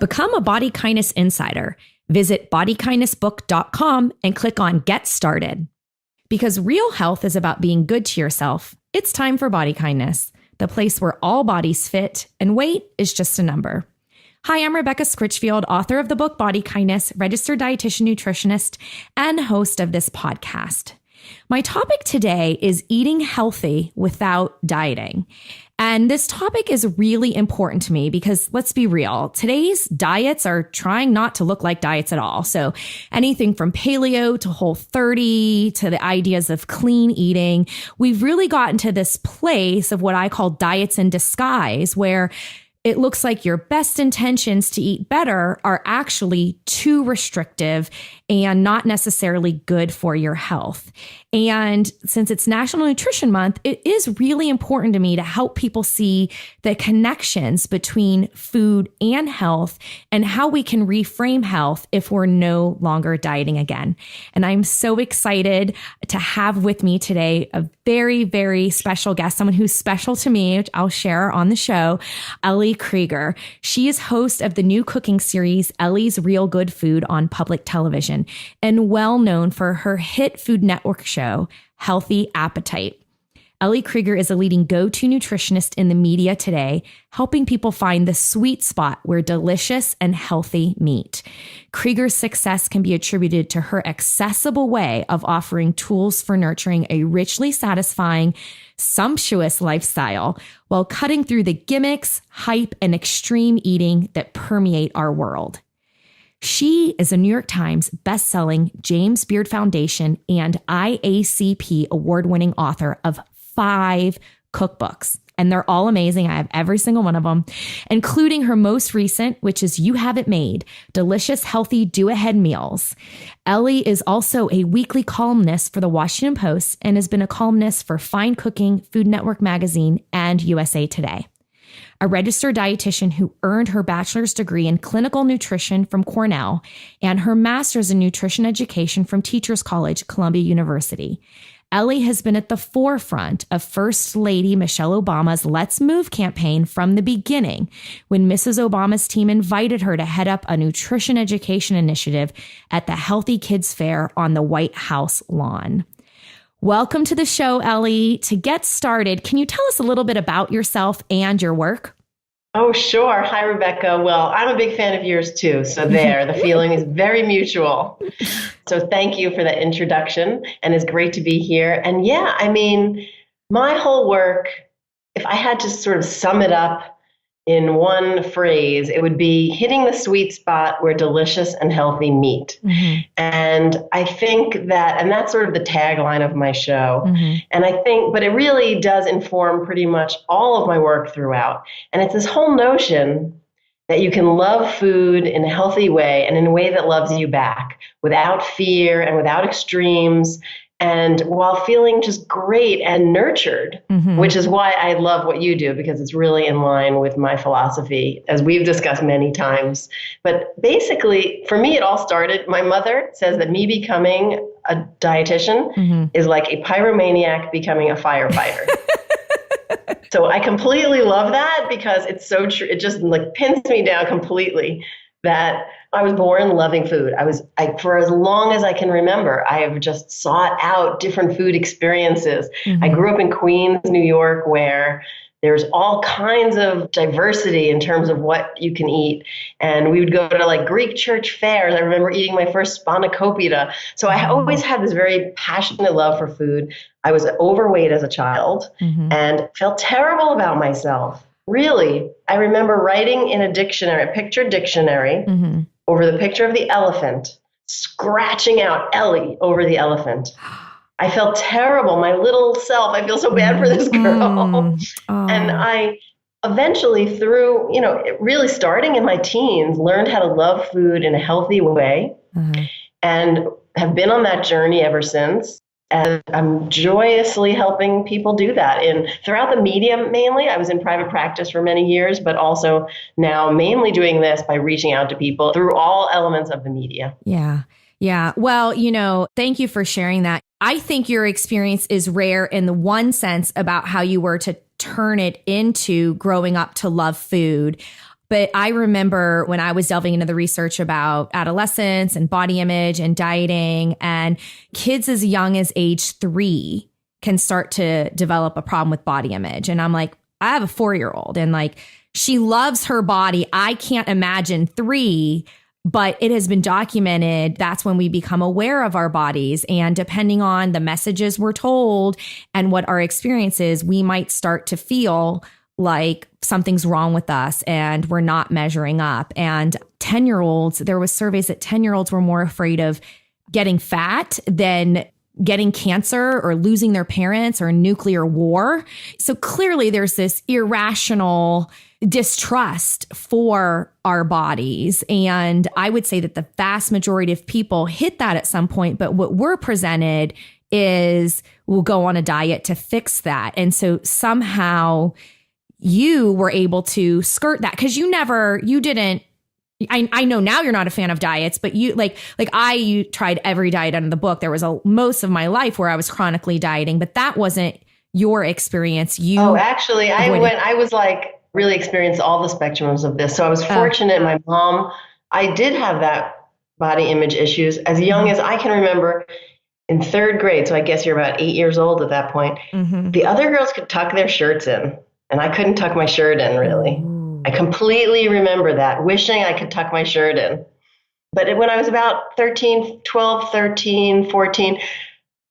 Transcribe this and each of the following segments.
Become a Body Kindness Insider. Visit bodykindnessbook.com and click on Get Started. Because real health is about being good to yourself, it's time for Body Kindness, the place where all bodies fit and weight is just a number. Hi, I'm Rebecca Scritchfield, author of the book Body Kindness, registered dietitian nutritionist, and host of this podcast. My topic today is eating healthy without dieting. And this topic is really important to me because let's be real, today's diets are trying not to look like diets at all. So anything from Paleo to Whole30 to the ideas of clean eating, we've really gotten to this place of what I call diets in disguise, where it looks like your best intentions to eat better are actually too restrictive and not necessarily good for your health. And since it's National Nutrition Month, it is really important to me to help people see the connections between food and health and how we can reframe health if we're no longer dieting again. And I'm so excited to have with me today a very, very special guest, someone who's special to me, which I'll share on the show, Ellie Krieger. She is host of the new cooking series, Ellie's Real Good Food, on public television, and well known for her hit Food Network show, Healthy Appetite. Ellie Krieger is a leading go-to nutritionist in the media today, helping people find the sweet spot where delicious and healthy meet. Krieger's success can be attributed to her accessible way of offering tools for nurturing a richly satisfying, sumptuous lifestyle while cutting through the gimmicks, hype, and extreme eating that permeate our world. She is a New York Times bestselling, James Beard Foundation, and IACP award-winning author of 5 cookbooks. And they're all amazing. I have every single one of them, including her most recent, which is You Have It Made, Delicious, Healthy, Do-Ahead Meals. Ellie is also a weekly columnist for the Washington Post and has been a columnist for Fine Cooking, Food Network Magazine, and USA Today. A registered dietitian who earned her bachelor's degree in clinical nutrition from Cornell and her master's in nutrition education from Teachers College, Columbia University. Ellie has been at the forefront of First Lady Michelle Obama's Let's Move campaign from the beginning, when Mrs. Obama's team invited her to head up a nutrition education initiative at the Healthy Kids Fair on the White House lawn. Welcome to the show, Ellie. To get started, can you tell us a little bit about yourself and your work? Oh, sure. Hi, Rebecca. Well, I'm a big fan of yours too. So there, the feeling is very mutual. So thank you for that introduction. And it's great to be here. And yeah, I mean, my whole work, if I had to sort of sum it up in one phrase, it would be hitting the sweet spot where delicious and healthy meet. Mm-hmm. And I think that, and that's sort of the tagline of my show. Mm-hmm. And I think, but it really does inform pretty much all of my work throughout. And it's this whole notion that you can love food in a healthy way and in a way that loves you back without fear and without extremes, and while feeling just great and nurtured, mm-hmm. which is why I love what you do, because it's really in line with my philosophy, as we've discussed many times. But basically, for me, it all started. My mother says that me becoming a dietitian mm-hmm. is like a pyromaniac becoming a firefighter. So I completely love that because it's so true. It just like pins me down completely. That I was born loving food. For as long as I can remember, I have just sought out different food experiences. Mm-hmm. I grew up in Queens, New York, where there's all kinds of diversity in terms of what you can eat. And we would go to like Greek church fairs. I remember eating my first spanakopita. So I always had this very passionate love for food. I was overweight as a child mm-hmm. and felt terrible about myself. Really, I remember writing in a dictionary, a picture dictionary, mm-hmm. over the picture of the elephant, scratching out Ellie over the elephant. I felt terrible. My little self, I feel so bad for this girl. And I eventually, through, really starting in my teens, learned how to love food in a healthy way and have been on that journey ever since. And I'm joyously helping people do that. And throughout the media, mainly, I was in private practice for many years, but also now mainly doing this by reaching out to people through all elements of the media. Yeah. Yeah. Well, thank you for sharing that. I think your experience is rare in the one sense about how you were to turn it into growing up to love food. But I remember when I was delving into the research about adolescence and body image and dieting, and kids as young as age 3 can start to develop a problem with body image. And I'm like, I have a 4-year-old and like, she loves her body. I can't imagine 3, but it has been documented. That's when we become aware of our bodies. And depending on the messages we're told and what our experience is, we might start to feel like something's wrong with us and we're not measuring up. And 10-year-olds, there was surveys that 10-year-olds were more afraid of getting fat than getting cancer or losing their parents or nuclear war. So clearly there's this irrational distrust for our bodies. And I would say that the vast majority of people hit that at some point. But what we're presented is we'll go on a diet to fix that. And so somehow you were able to skirt that because you didn't. I know now you're not a fan of diets, but you you tried every diet under the book. There was most of my life where I was chronically dieting, but that wasn't your experience. Actually, I was like really experienced all the spectrums of this. So I was fortunate. My mom, I did have that body image issues as young as I can remember in 3rd grade. So I guess you're about 8 years old at that point. Mm-hmm. The other girls could tuck their shirts in and I couldn't tuck my shirt in really. I completely remember that, wishing I could tuck my shirt in. But when I was about 12, 13, 14,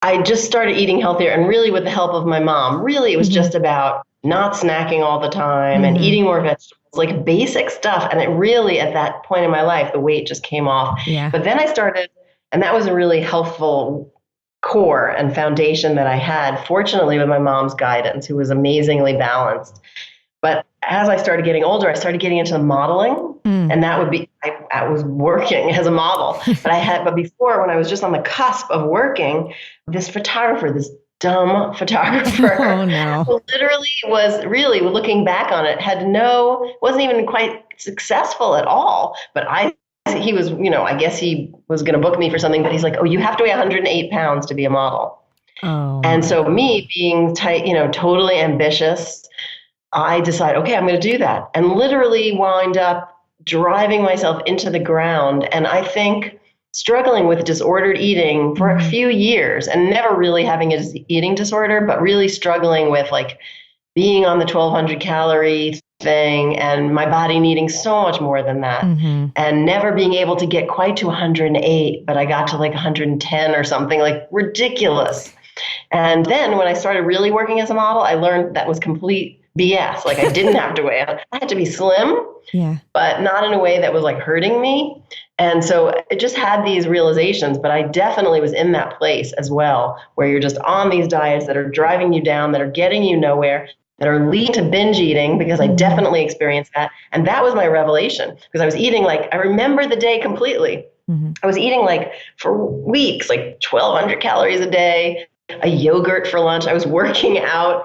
I just started eating healthier. And really with the help of my mom, really it was just about not snacking all the time and eating more vegetables, like basic stuff. And it really, at that point in my life, the weight just came off. Yeah. But then I started, and that was a really helpful core and foundation that I had, fortunately, with my mom's guidance, who was amazingly balanced. But as I started getting older, I started getting into modeling, and that would be, I was working as a model, but before, when I was just on the cusp of working, this dumb photographer, who literally was really, looking back on it, wasn't even quite successful at all. But he was, I guess he was going to book me for something, but he's like, oh, you have to weigh 108 pounds to be a model. Oh. And so me being tight, totally ambitious, I decided, okay, I'm going to do that, and literally wind up driving myself into the ground. And I think struggling with disordered eating for a few years and never really having an eating disorder, but really struggling with like being on the 1,200 calorie thing and my body needing so much more than that, and never being able to get quite to 108, but I got to like 110 or something, like ridiculous. And then when I started really working as a model, I learned that was complete BS. Like I didn't have to weigh out. I had to be slim, but not in a way that was like hurting me. And so it just had these realizations, but I definitely was in that place as well, where you're just on these diets that are driving you down, that are getting you nowhere, that are leading to binge eating, because I definitely experienced that. And that was my revelation, because I was eating I remember the day completely. I was eating for weeks, 1,200 calories a day, a yogurt for lunch. I was working out.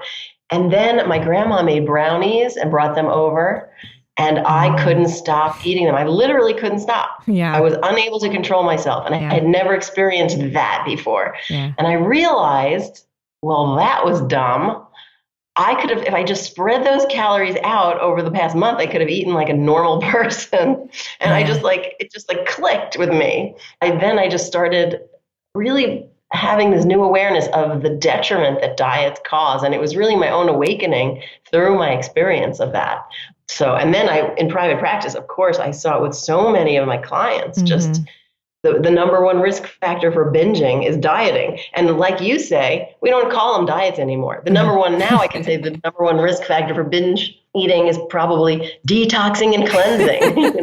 And then my grandma made brownies and brought them over, and I couldn't stop eating them. I literally couldn't stop. Yeah. I was unable to control myself, and I had never experienced that before. Yeah. And I realized, well, that was dumb. I could have, if I just spread those calories out over the past month, I could have eaten like a normal person. And I just it just clicked with me. I just started really having this new awareness of the detriment that diets cause. And it was really my own awakening through my experience of that. So, and then in private practice, of course, I saw it with so many of my clients, just the number one risk factor for binging is dieting. And like you say, we don't call them diets anymore. The number one, now I can say the number one risk factor for binge eating is probably detoxing and cleansing,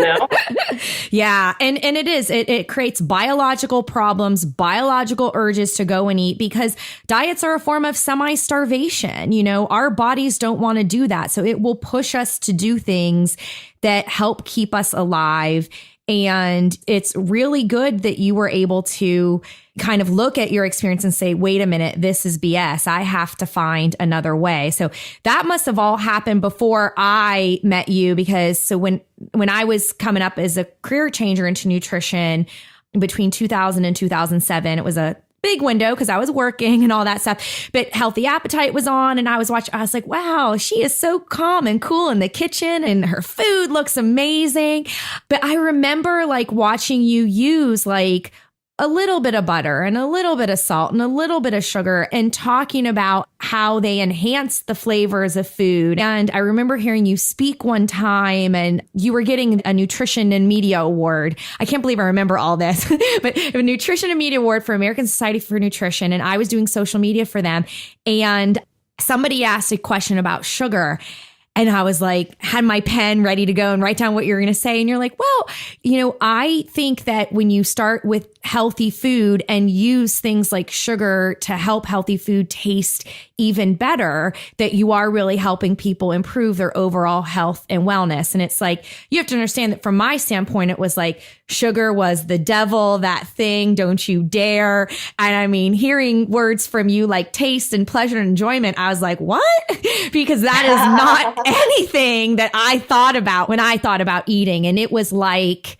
Yeah. And it is, it creates biological problems, biological urges to go and eat, because diets are a form of semi-starvation. Our bodies don't want to do that. So it will push us to do things that help keep us alive. And it's really good that you were able to kind of look at your experience and say, wait a minute, this is BS. I have to find another way. So that must have all happened before I met you, because when I was coming up as a career changer into nutrition between 2000 and 2007, it was a big window because I was working and all that stuff. But Healthy Appetite was on and I was watching. I was like, wow, she is so calm and cool in the kitchen and her food looks amazing. But I remember like watching you use like a little bit of butter and a little bit of salt and a little bit of sugar and talking about how they enhance the flavors of food. And I remember hearing you speak one time and you were getting a Nutrition and Media Award. I can't believe I remember all this, but a Nutrition and Media Award for American Society for Nutrition. And I was doing social media for them. And somebody asked a question about sugar. And I was like, had my pen ready to go and write down what you're going to say. And you're like, well, I think that when you start with healthy food and use things like sugar to help healthy food taste even better, that you are really helping people improve their overall health and wellness. And it's like, you have to understand that from my standpoint, it was like sugar was the devil, that thing, don't you dare. And I mean, hearing words from you like taste and pleasure and enjoyment, I was like, what? Because that is not anything that I thought about when I thought about eating. And it was like,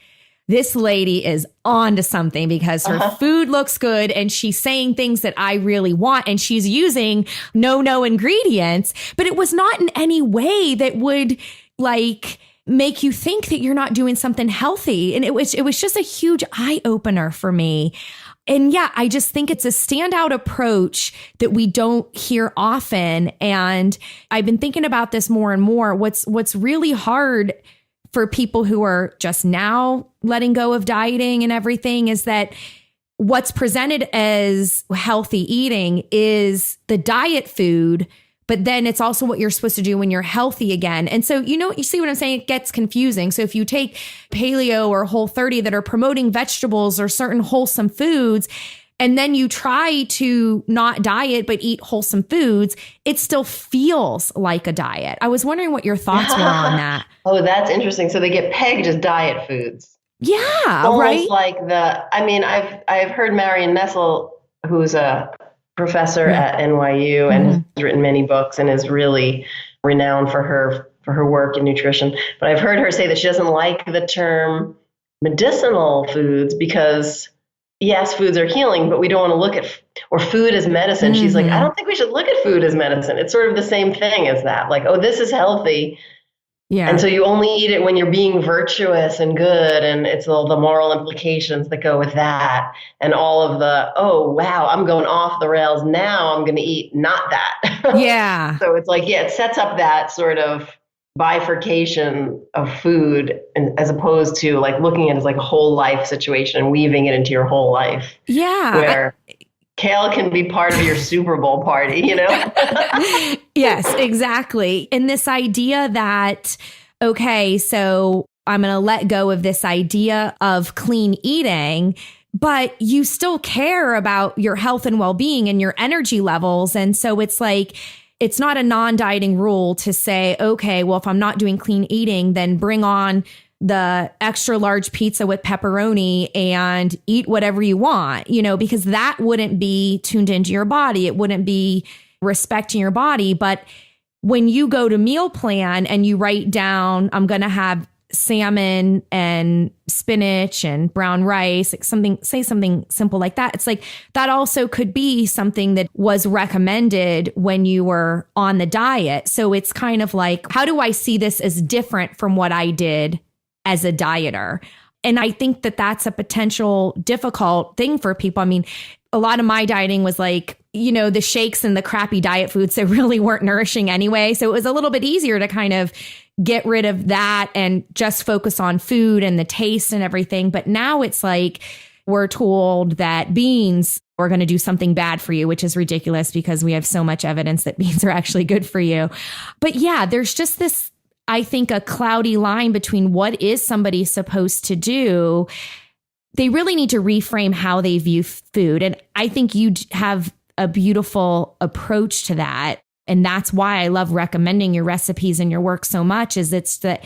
this lady is on to something because her food looks good and she's saying things that I really want and she's using no ingredients, but it was not in any way that would like make you think that you're not doing something healthy. And it was just a huge eye opener for me. And yeah, I just think it's a standout approach that we don't hear often. And I've been thinking about this more and more. What's really hard for people who are just now letting go of dieting and everything is that what's presented as healthy eating is the diet food, but then it's also what you're supposed to do when you're healthy again. And so, you see what I'm saying? It gets confusing. So if you take Paleo or Whole30 that are promoting vegetables or certain wholesome foods, and then you try to not diet, but eat wholesome foods, it still feels like a diet. I was wondering what your thoughts were on that. Oh, that's interesting. So they get pegged as diet foods. Yeah, almost right. Like I've heard Marion Messel, who's a professor at NYU and has written many books and is really renowned for her work in nutrition. But I've heard her say that she doesn't like the term medicinal foods because yes, foods are healing, but we don't want to look at or food as medicine. She's like, I don't think we should look at food as medicine. It's sort of the same thing as that. Like, oh, this is healthy. Yeah. And so you only eat it when you're being virtuous and good. And it's all the moral implications that go with that. And all of the, oh, wow, I'm going off the rails. Now I'm going to eat not that. Yeah. So it's like, yeah, it sets up that sort of bifurcation of food and as opposed to like looking at it as like a whole life situation and weaving it into your whole life. Yeah. Where kale can be part of your Super Bowl party, Yes, exactly. And this idea that, okay, so I'm going to let go of this idea of clean eating, but you still care about your health and well-being and your energy levels. And so it's like, it's not a non-dieting rule to say, okay, well, if I'm not doing clean eating, then bring on the extra large pizza with pepperoni and eat whatever you want, because that wouldn't be tuned into your body. It wouldn't be respecting your body. But when you go to meal plan and you write down, I'm going to have salmon and spinach and brown rice, like something simple like that. It's like that also could be something that was recommended when you were on the diet. So it's kind of like, how do I see this as different from what I did as a dieter? And I think that that's a potential difficult thing for people. I mean, a lot of my dieting was like, the shakes and the crappy diet foods that really weren't nourishing anyway. So it was a little bit easier to kind of get rid of that and just focus on food and the taste and everything. But now it's like we're told that beans are going to do something bad for you, which is ridiculous because we have so much evidence that beans are actually good for you. But yeah, there's just this, I think, a cloudy line between what is somebody supposed to do. They really need to reframe how they view food. And I think you have a beautiful approach to that. And that's why I love recommending your recipes and your work so much, is it's that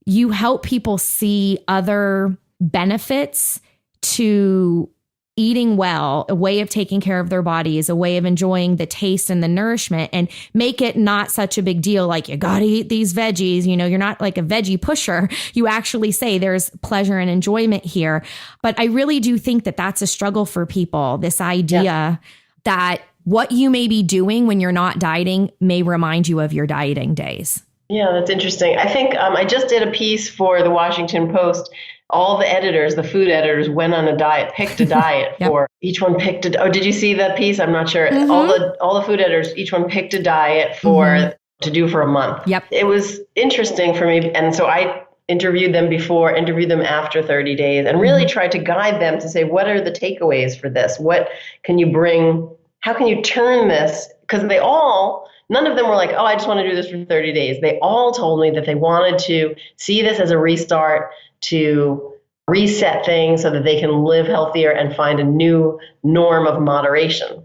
you help people see other benefits to eating well, a way of taking care of their bodies, a way of enjoying the taste and the nourishment, and make it not such a big deal. Like, you got to eat these veggies, you know, you're not like a veggie pusher. You actually say there's pleasure and enjoyment here. But I really do think that that's a struggle for people. This idea that what you may be doing when you're not dieting may remind you of your dieting days. Yeah, that's interesting. I think I just did a piece for the Washington Post. All the editors, the food editors, went on a diet, picked a diet for each one picked a. Oh, did you see that piece? I'm not sure. All the food editors, each one picked a diet for to do for a month. Yep. It was interesting for me, and so I interviewed them before, interviewed them after 30 days, and really tried to guide them to say, what are the takeaways for this? What can you bring? How can you turn this? Because none of them were like, oh, I just want to do this for 30 days. They all told me that they wanted to see this as a restart, to reset things so that they can live healthier and find a new norm of moderation.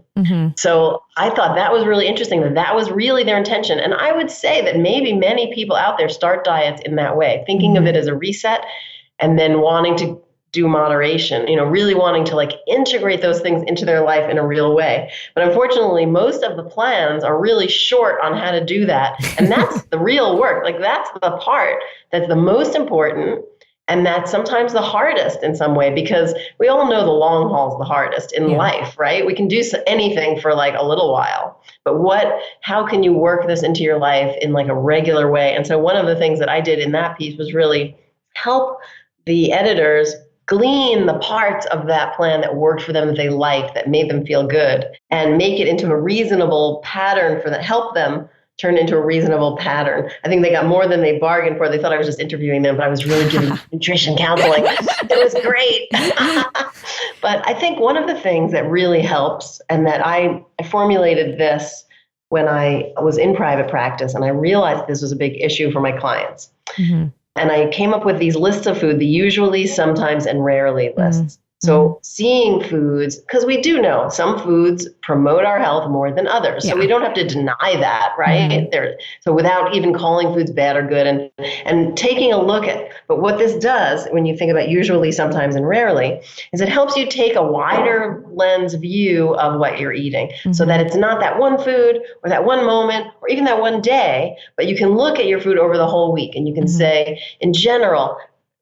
So I thought that was really interesting, that was really their intention. And I would say that maybe many people out there start diets in that way, thinking of it as a reset and then wanting to do moderation, you know, really wanting to like integrate those things into their life in a real way. But unfortunately, most of the plans are really short on how to do that. And that's the real work. Like, that's the part that's the most important. And that's sometimes the hardest in some way, because we all know the long haul is the hardest in life, right? We can do anything for like a little while, but how can you work this into your life in like a regular way? And so one of the things that I did in that piece was really help the editors glean the parts of that plan that worked for them, that they liked, that made them feel good, and make it into a reasonable pattern for that, help them turn into a reasonable pattern. I think they got more than they bargained for. They thought I was just interviewing them, but I was really giving nutrition counseling. It was great. But I think one of the things that really helps, and that I formulated this when I was in private practice, and I realized this was a big issue for my clients. And I came up with these lists of food, the usually, sometimes, and rarely lists. So seeing foods, because we do know some foods promote our health more than others. So we don't have to deny that, right? So without even calling foods bad or good, and taking a look at, but what this does when you think about usually, sometimes, and rarely, is it helps you take a wider lens view of what you're eating, so that it's not that one food or that one moment or even that one day, but you can look at your food over the whole week, and you can say, in general,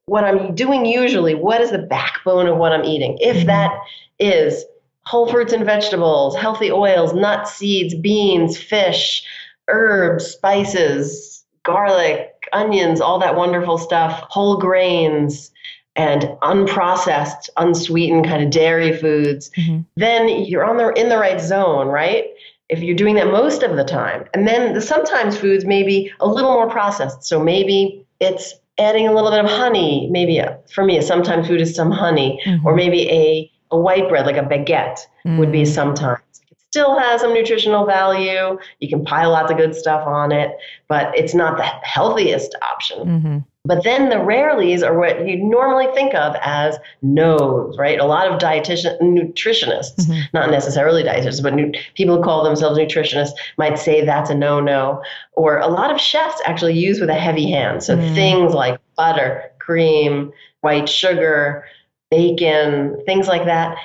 what I'm doing usually, what is the backbone of what I'm eating? If that is whole fruits and vegetables, healthy oils, nuts, seeds, beans, fish, herbs, spices, garlic, onions, all that wonderful stuff, whole grains, and unprocessed, unsweetened kind of dairy foods, then you're in the right zone, right? If you're doing that most of the time. And then sometimes foods may be a little more processed. So maybe it's adding a little bit of honey, maybe for me, sometimes food is some honey, or maybe a white bread, like a baguette would be sometimes. It still has some nutritional value. You can pile lots of good stuff on it, but it's not the healthiest option. But then the rarelies are what you normally think of as no's, right? A lot of nutritionists, not necessarily dietitians, but people who call themselves nutritionists might say that's a no-no. Or a lot of chefs actually use with a heavy hand. So things like butter, cream, white sugar, bacon, things like that.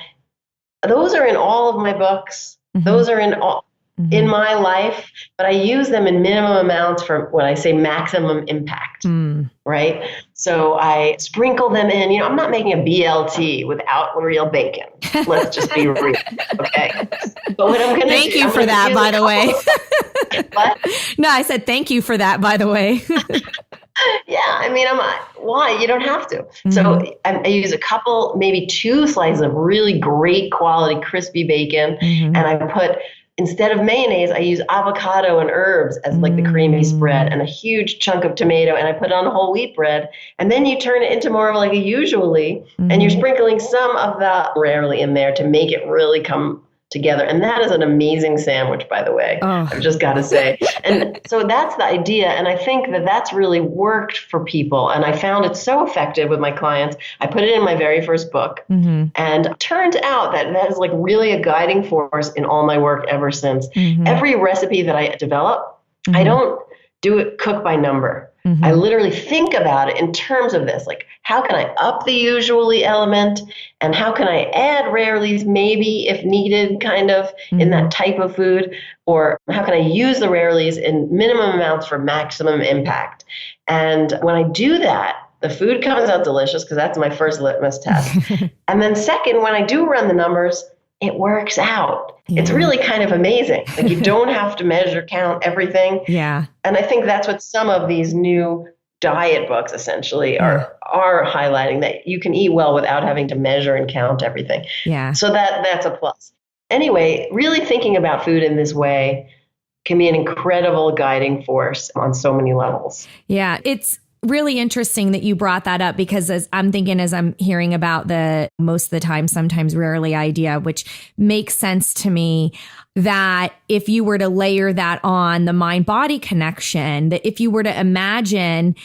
Those are in all of my books. Those are in my life, but I use them in minimum amounts for when I say maximum impact, right? So I sprinkle them in. You know, I'm not making a BLT without real bacon. Let's just be real, okay? But what I'm going to Thank you for that, by the way. What? No, I said thank you for that, by the way. Yeah, I mean, why? You don't have to. So I use a couple, maybe 2 slices of really great quality crispy bacon, and I put, instead of mayonnaise, I use avocado and herbs as like the creamy spread, and a huge chunk of tomato, and I put it on whole wheat bread. And then you turn it into more of like a usually, and you're sprinkling some of the rarely in there to make it really come together. And that is an amazing sandwich, by the way. I've just got to say. And so that's the idea. And I think that that's really worked for people. And I found it so effective with my clients. I put it in my very first book. And it turned out that is like really a guiding force in all my work ever since. Every recipe that I develop, I don't do it cook by number. I literally think about it in terms of this, like how can I up the usually element and how can I add rarelies maybe if needed kind of in that type of food, or how can I use the rarelies in minimum amounts for maximum impact? And when I do that, the food comes out delicious because that's my first litmus test. And then second, when I do run the numbers, it works out. Yeah. It's really kind of amazing. Like you don't have to measure, count everything. Yeah. And I think that's what some of these new diet books essentially are highlighting, that you can eat well without having to measure and count everything. Yeah. So that's a plus. Anyway, really thinking about food in this way can be an incredible guiding force on so many levels. Yeah. It's really interesting that you brought that up, because as I'm hearing about the most of the time, sometimes rarely idea, which makes sense to me, that if you were to layer that on the mind-body connection, that if you were to imagine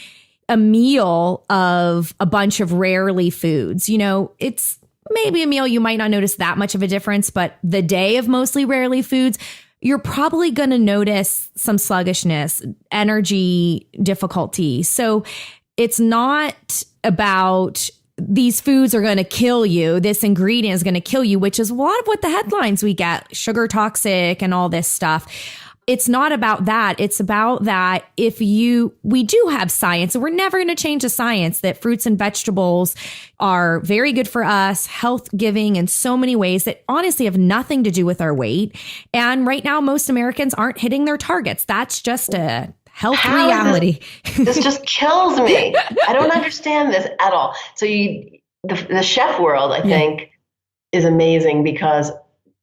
a meal of a bunch of rarely foods, it's maybe a meal you might not notice that much of a difference, but the day of mostly rarely foods, you're probably going to notice some sluggishness, energy difficulty. So it's not about these foods are going to kill you. This ingredient is going to kill you, which is a lot of what the headlines we get, sugar toxic and all this stuff. It's not about that. It's about that we do have science, and we're never going to change the science that fruits and vegetables are very good for us, health giving in so many ways that honestly have nothing to do with our weight. And right now, most Americans aren't hitting their targets. That's just a health reality. This just kills me. I don't understand this at all. So the chef world, I think, is amazing because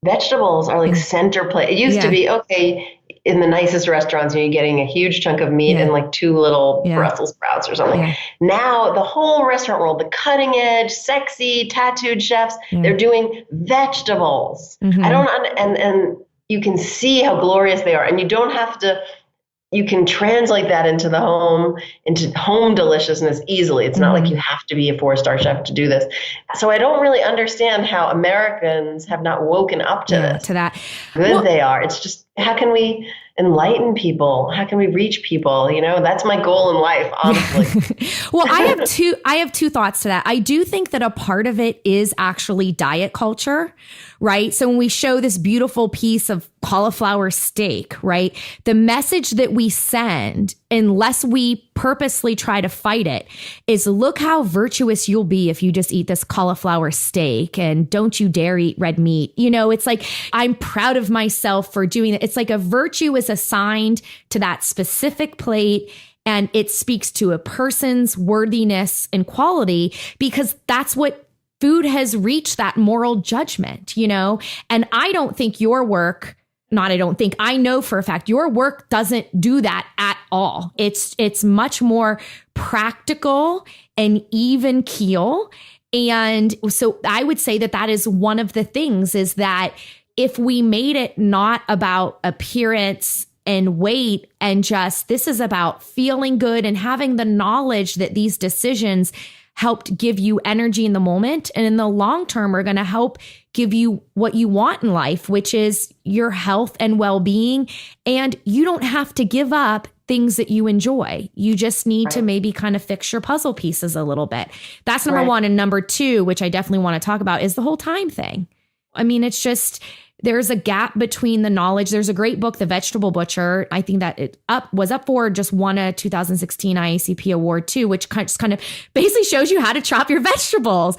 vegetables are like center plate. It used to be, okay, in the nicest restaurants, you're getting a huge chunk of meat and like 2 little Brussels sprouts or something. Yeah. Now, the whole restaurant world, the cutting edge, sexy, tattooed chefs, they're doing vegetables. I don't, and you can see how glorious they are. And you don't have to, you can translate that into home deliciousness easily. It's not like you have to be a 4-star chef to do this. So I don't really understand how Americans have not woken up to this. To that. Good they are. It's just, how can we enlighten people? How can we reach people? That's my goal in life, honestly. Well, I have two thoughts to that. I do think that a part of it is actually diet culture, right? So when we show this beautiful piece of cauliflower steak, right? The message that we send, unless we purposely try to fight it, is look how virtuous you'll be if you just eat this cauliflower steak, and don't you dare eat red meat. It's like, I'm proud of myself for doing it. It's like a virtue is assigned to that specific plate, and it speaks to a person's worthiness and quality, because that's what food has reached, that moral judgment, And I don't think your work, I know for a fact your work doesn't do that at all. It's much more practical and even keel. And so I would say that is one of the things, is that if we made it not about appearance and weight, and just, this is about feeling good and having the knowledge that these decisions helped give you energy in the moment, and in the long term are going to help give you what you want in life, which is your health and well-being. And you don't have to give up things that you enjoy. You just need to maybe kind of fix your puzzle pieces a little bit. That's number one. And number two, which I definitely want to talk about, is the whole time thing. I mean, it's just, there's a gap between the knowledge. There's a great book, The Vegetable Butcher. I think that was up for, just won a 2016 IACP award too, which kind of basically shows you how to chop your vegetables.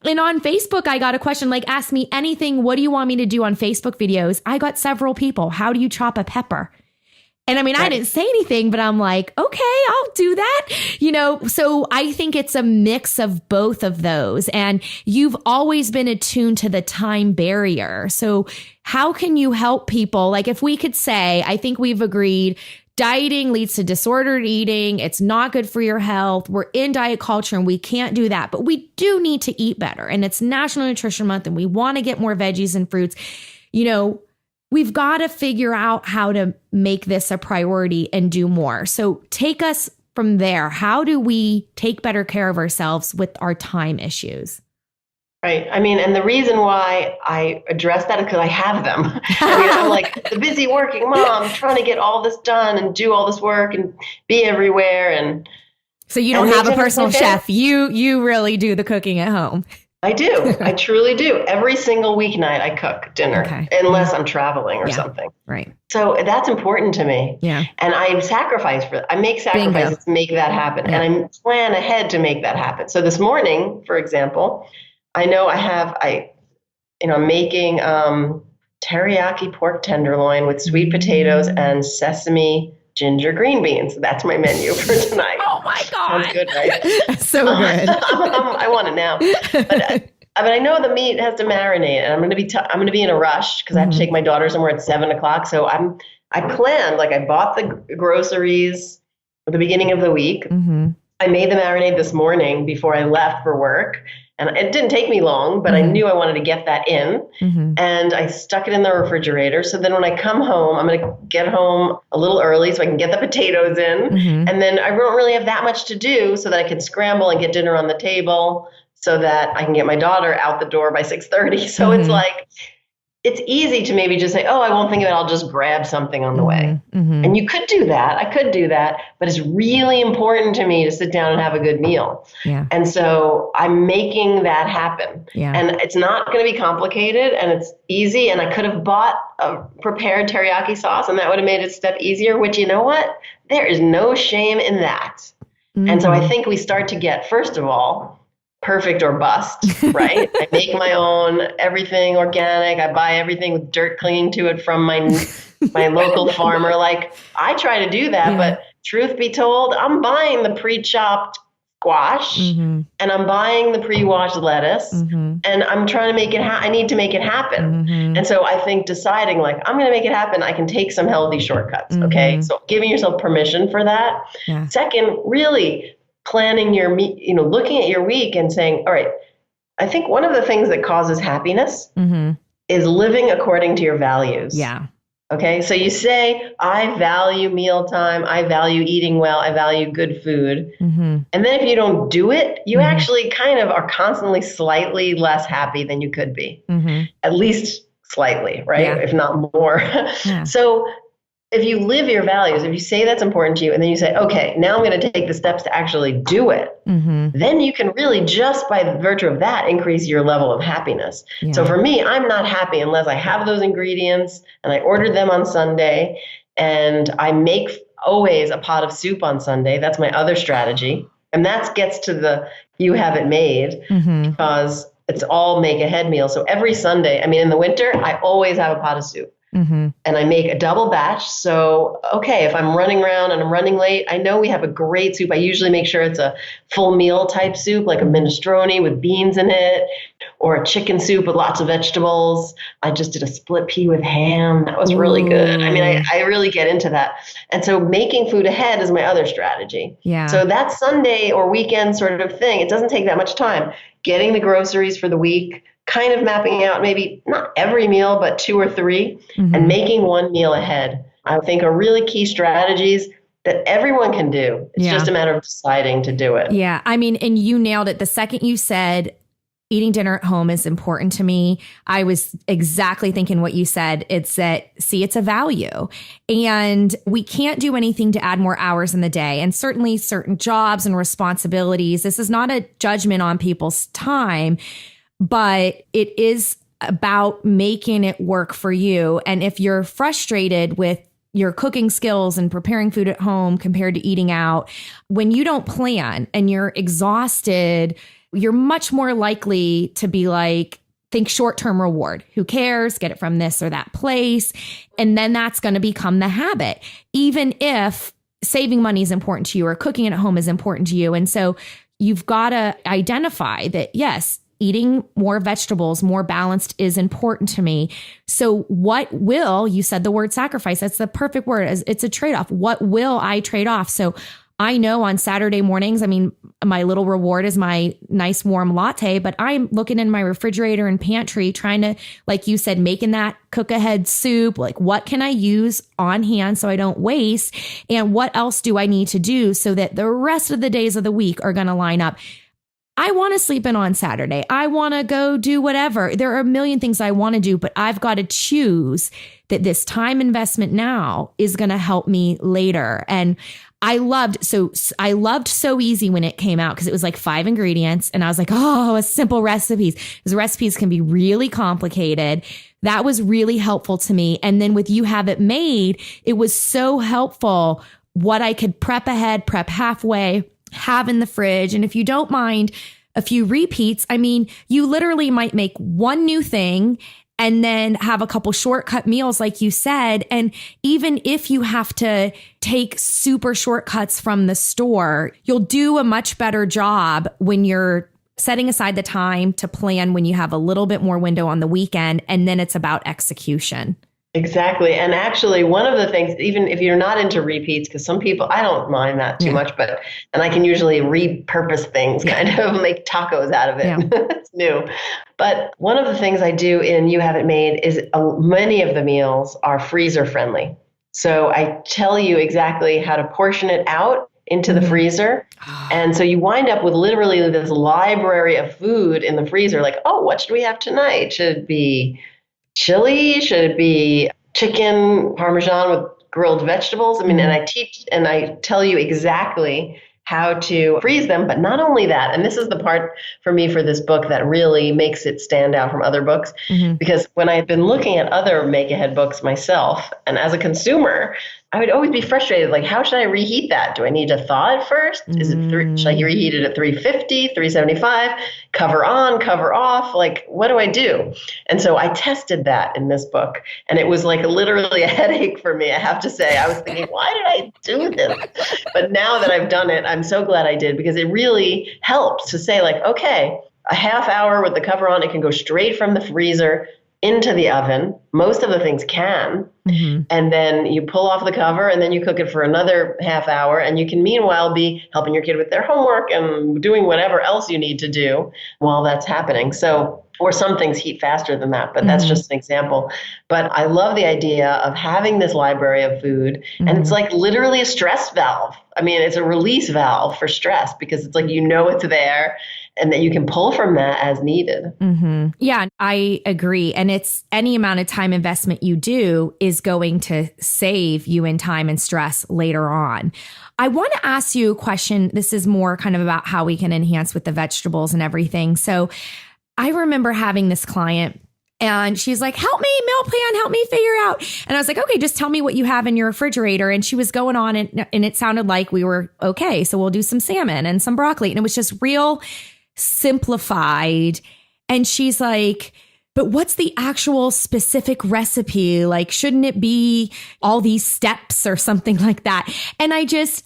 And on Facebook, I got a question like, ask me anything. What do you want me to do on Facebook videos? I got several people. How do you chop a pepper? And I mean, I didn't say anything, but I'm like, okay, I'll do that. So I think it's a mix of both of those. And you've always been attuned to the time barrier. So how can you help people? Like, if we could say, I think we've agreed, dieting leads to disordered eating. It's not good for your health. We're in diet culture and we can't do that, but we do need to eat better. And it's National Nutrition Month and we want to get more veggies and fruits. We've got to figure out how to make this a priority and do more. So take us from there. How do we take better care of ourselves with our time issues? Right. I mean, and the reason why I address that is because I have them. I mean, I'm like the busy working mom trying to get all this done and do all this work and be everywhere. And so you don't have a personal chef. You really do the cooking at home. I do. I truly do. Every single weeknight I cook dinner, unless I'm traveling or something. Right. So that's important to me. Yeah. And I sacrifice for that. I make sacrifices to make that happen. Yeah. And I plan ahead to make that happen. So this morning, for example, I know I'm making teriyaki pork tenderloin with sweet potatoes and sesame ginger green beans. That's my menu for tonight. Oh my God. Sounds good, right? So good. I want it now. But I know the meat has to marinate, and I'm going to be in a rush because I have to take my daughter somewhere at 7:00. So I planned, I bought the groceries at the beginning of the week. Mm-hmm. I made the marinade this morning before I left for work. And it didn't take me long, but I knew I wanted to get that in. Mm-hmm. And I stuck it in the refrigerator. So then when I come home, I'm going to get home a little early so I can get the potatoes in. Mm-hmm. And then I don't really have that much to do so that I can scramble and get dinner on the table so that I can get my daughter out the door by 6:30. So it's it's easy to maybe just say, oh, I won't think of it. I'll just grab something on the way. Mm-hmm. And you could do that. I could do that. But it's really important to me to sit down and have a good meal. Yeah. And so I'm making that happen. Yeah. And it's not going to be complicated, and it's easy. And I could have bought a prepared teriyaki sauce, and that would have made it a step easier, which, you know what? There is no shame in that. Mm-hmm. And so I think we start to get, first of all, perfect or bust, right? I make my own, everything organic. I buy everything with dirt clinging to it from my local farmer. I try to do that, but truth be told, I'm buying the pre-chopped squash and I'm buying the pre-washed lettuce and I'm trying to make it I need to make it happen. Mm-hmm. And so I think deciding I'm going to make it happen, I can take some healthy shortcuts. Mm-hmm. Okay. So giving yourself permission for that. Yeah. Second, really planning your looking at your week and saying, all right, I think one of the things that causes happiness is living according to your values. Yeah. Okay. So you say, I value mealtime. I value eating well. I value good food. Mm-hmm. And then if you don't do it, you actually kind of are constantly slightly less happy than you could be, at least slightly, right? Yeah. If not more. Yeah. So if you live your values, if you say that's important to you, and then you say, okay, now I'm going to take the steps to actually do it, then you can really just by virtue of that increase your level of happiness. Yeah. So for me, I'm not happy unless I have those ingredients and I ordered them on Sunday, and I make always a pot of soup on Sunday. That's my other strategy. And that gets to the you have it made because it's all make ahead meal. So every Sunday, in the winter, I always have a pot of soup. Mm-hmm. And I make a double batch. So, okay, if I'm running around and I'm running late, I know we have a great soup. I usually make sure it's a full meal type soup, like a minestrone with beans in it, or a chicken soup with lots of vegetables. I just did a split pea with ham. That was really good. I really get into that. And so making food ahead is my other strategy. Yeah. So that Sunday or weekend sort of thing, it doesn't take that much time. Getting the groceries for the week, kind of mapping out maybe not every meal, but 2 or 3, and making one meal ahead, I think are really key strategies that everyone can do. It's just a matter of deciding to do it. Yeah. And you nailed it. The second you said eating dinner at home is important to me, I was exactly thinking what you said. It's it's a value, and we can't do anything to add more hours in the day. And certainly certain jobs and responsibilities, this is not a judgment on people's time, but it is about making it work for you. And if you're frustrated with your cooking skills and preparing food at home compared to eating out, when you don't plan and you're exhausted, you're much more likely to be think short-term reward. Who cares? Get it from this or that place. And then that's going to become the habit, even if saving money is important to you or cooking at home is important to you. And so you've got to identify that, yes, eating more vegetables, more balanced is important to me. So you said the word sacrifice, that's the perfect word. It's a trade-off. What will I trade off? So I know on Saturday mornings, my little reward is my nice warm latte, but I'm looking in my refrigerator and pantry trying to, like you said, making that cook ahead soup. What can I use on hand so I don't waste? And what else do I need to do so that the rest of the days of the week are going to line up? I want to sleep in on Saturday. I want to go do whatever. There are a million things I want to do, but I've got to choose that this time investment now is going to help me later. And I loved So Easy when it came out because it was like 5 ingredients. And I was like, oh, simple recipes. Because recipes can be really complicated. That was really helpful to me. And then with You Have It Made, it was so helpful what I could prep ahead, prep halfway, have in the fridge. And if you don't mind a few repeats, I mean, you literally might make one new thing and then have a couple shortcut meals, like you said. And even if you have to take super shortcuts from the store, you'll do a much better job when you're setting aside the time to plan when you have a little bit more window on the weekend. And then it's about execution. Exactly. And actually, one of the things, even if you're not into repeats, because some people, I don't mind that too much, and I can usually repurpose things, kind of make tacos out of it. Yeah. It's new. But one of the things I do in You Have It Made is many of the meals are freezer friendly. So I tell you exactly how to portion it out into the freezer. And so you wind up with literally this library of food in the freezer, like, oh, what should we have tonight? Should it be chili? Should it be chicken parmesan with grilled vegetables? I mean, and I teach and I tell you exactly how to freeze them. But not only that, and this is the part for me for this book that really makes it stand out from other books, because when I've been looking at other make-ahead books myself, and as a consumer, I would always be frustrated. Like, how should I reheat that? Do I need to thaw it first? Is it should I reheat it at 350, 375? Cover on, cover off? Like, what do I do? And so I tested that in this book. And it was like literally a headache for me, I have to say. I was thinking, why did I do this? But now that I've done it, I'm so glad I did, because it really helps to say, like, okay, a half hour with the cover on, it can go straight from the freezer into the oven. Most of the things can. And then you pull off the cover and then you cook it for another half hour. And you can meanwhile be helping your kid with their homework and doing whatever else you need to do while that's happening. So, or some things heat faster than that, but that's just an example. But I love the idea of having this library of food, and it's like literally a stress valve. I mean, it's a release valve for stress, because it's like, you know, it's there and that you can pull from that as needed. Yeah, I agree. And it's any amount of time investment you do is going to save you in time and stress later on. I want to ask you a question. This is more kind of about how we can enhance with the vegetables and everything. So I remember having this client and she's like, help me meal plan, help me figure out. And I was like, okay, just tell me what you have in your refrigerator. And she was going on and it sounded like we were okay. So we'll do some salmon and some broccoli. And it was just real simplified. And she's like, but what's the actual specific recipe? Like, shouldn't it be all these steps or something like that? And I just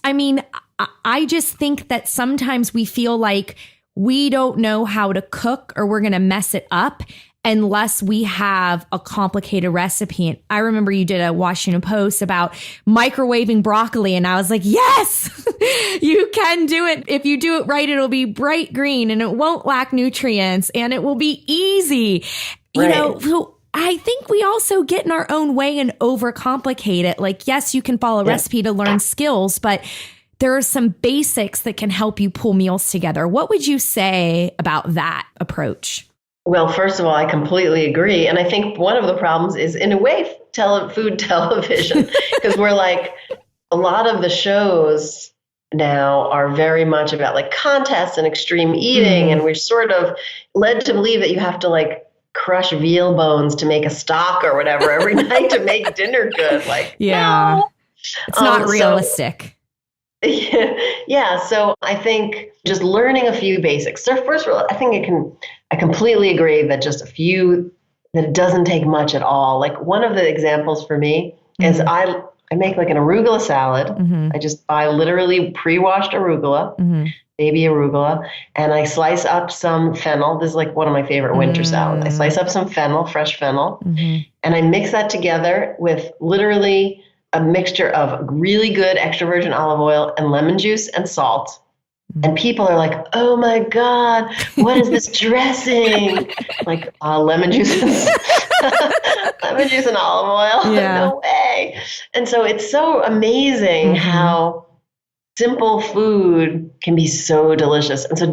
think that sometimes we feel like we don't know how to cook or we're going to mess it up unless we have a complicated recipe. And I remember you did a Washington Post about microwaving broccoli. And I was like, yes, you can do it. If you do it right, it'll be bright green and it won't lack nutrients and it will be easy. Right. You know, so I think we also get in our own way and overcomplicate it. Like, yes, you can follow a recipe to learn skills, but there are some basics that can help you pull meals together. What would you say about that approach? Well, first of all, I completely agree. And I think one of the problems is, in a way, food television, because we're like, a lot of the shows now are very much about like contests and extreme eating. And we're sort of led to believe that you have to like crush veal bones to make a stock or whatever every night to make dinner good. Like, no. It's not realistic. Yeah. So I think just learning a few basics. So first of all, I completely agree that just a few, that it doesn't take much at all. Like, one of the examples for me is I make like an arugula salad. I just buy literally pre-washed arugula, baby arugula, and I slice up some fennel. This is like one of my favorite winter salads. I slice up some fennel, fresh fennel, and I mix that together with literally a mixture of really good extra virgin olive oil and lemon juice and salt. And people are like, oh my God, what is this dressing? Like, lemon juice lemon juice and olive oil? Yeah. No way. And so it's so amazing how simple food can be so delicious. And so